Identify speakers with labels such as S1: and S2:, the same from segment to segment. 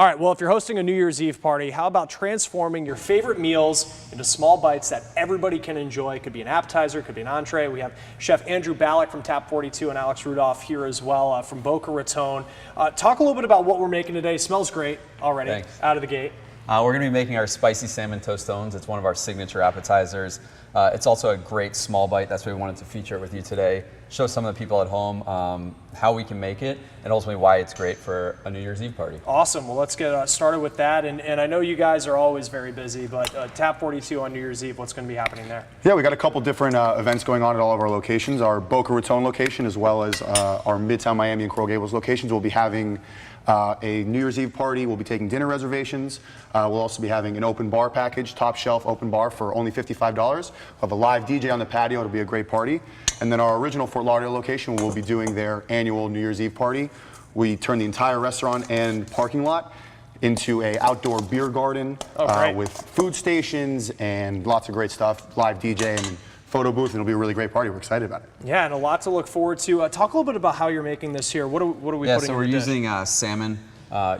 S1: All right, well, if you're hosting a New Year's Eve party, how about transforming your favorite meals into small bites that everybody can enjoy? It could be an appetizer, it could be an entree. We have Chef Andrew Ballack from Tap 42 and Alex Rudolph here as well from Boca Raton. Talk a little bit about what we're making today. Smells great already.
S2: Thanks.
S1: Out of the gate.
S2: We're going to be making our spicy salmon tostones. It's one of our signature appetizers. It's also a great small bite. That's why we wanted to feature it with you today. Show some of the people at home how we can make it and ultimately why it's great for a New Year's Eve party.
S1: Awesome. Well, let's get started with that. And I know you guys are always very busy, but Tap 42 on New Year's Eve, what's going to be happening there?
S3: Yeah, we got a couple different events going on at all of our locations. Our Boca Raton location as well as our Midtown Miami and Coral Gables locations. We'll be having a New Year's Eve party. We'll be taking dinner reservations. We'll also be having an open bar package, top shelf open bar for only $55. We'll have a live DJ on the patio. It'll be a great party. And then our original Fort Lauderdale location will be doing their annual New Year's Eve party. We turn the entire restaurant and parking lot into a outdoor beer garden with food stations and lots of great stuff, live DJ and photo booth, and it'll be a really great party. We're excited about it.
S1: Yeah, and a lot to look forward to. Talk a little bit about how you're making this here. What are we putting in?
S2: Yeah, so we're using salmon.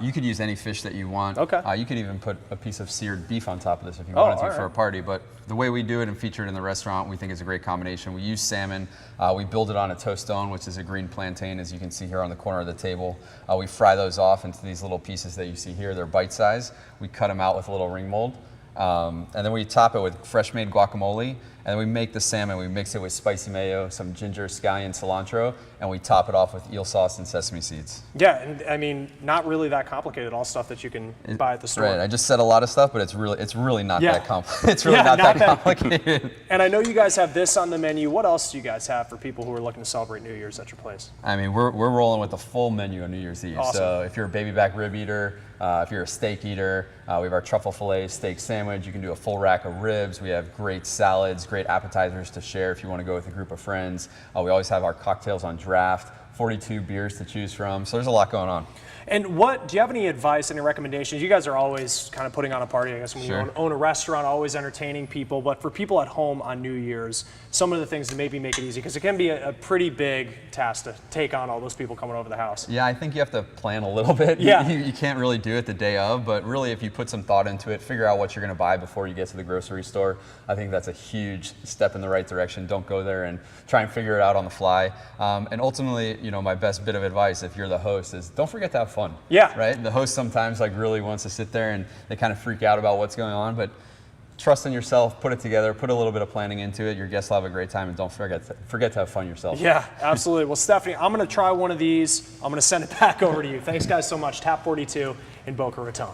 S2: You could use any fish that you want.
S1: Okay.
S2: You could even put a piece of seared beef on top of this if you wanted to for a party. But the way we do it and feature it in the restaurant, we think is a great combination. We use salmon. We build it on a tostone, which is a green plantain, as you can see here on the corner of the table. We fry those off into these little pieces that you see here. They're bite size. We cut them out with a little ring mold. And then we top it with fresh made guacamole, and then we make the salmon, we mix it with spicy mayo, some ginger, scallion, cilantro, and we top it off with eel sauce and sesame seeds.
S1: Yeah, and I mean, not really that complicated, all stuff that you can buy at the store.
S2: Right, I just said a lot of stuff, but it's really not that complicated. It's
S1: really
S2: not that complicated.
S1: And I know you guys have this on the menu. What else do you guys have for people who are looking to celebrate New Year's at your place?
S2: I mean, we're rolling with a full menu on New Year's Eve.
S1: Awesome.
S2: So if you're a baby back rib eater, if you're a steak eater, we have our truffle filet steak sandwich. You can do a full rack of ribs. We have great salads, great appetizers to share if you want to go with a group of friends. We always have our cocktails on draft, 42 beers to choose from. So there's a lot going on.
S1: And do you have any advice, any recommendations? You guys are always kind of putting on a party, I guess, when you own a restaurant, always entertaining people. But for people at home on New Year's, some of the things to maybe make it easy, because it can be a pretty big task to take on all those people coming over the house.
S2: Yeah, I think you have to plan a little bit.
S1: Yeah.
S2: You can't really do it the day of, but really if you put some thought into it, figure out what you're going to buy before you get to the grocery store. I think that's a huge step in the right direction. Don't go there and try and figure it out on the fly. And ultimately, you know, my best bit of advice if you're the host is don't forget to have fun.
S1: Yeah.
S2: Right? The host sometimes like really wants to sit there and they kind of freak out about what's going on, but trust in yourself, put it together, put a little bit of planning into it. Your guests will have a great time, and don't forget to have fun yourself.
S1: Yeah, absolutely. Well, Stephanie, I'm going to try one of these. I'm going to send it back over to you. Thanks, guys, so much. Tap 42 in Boca Raton.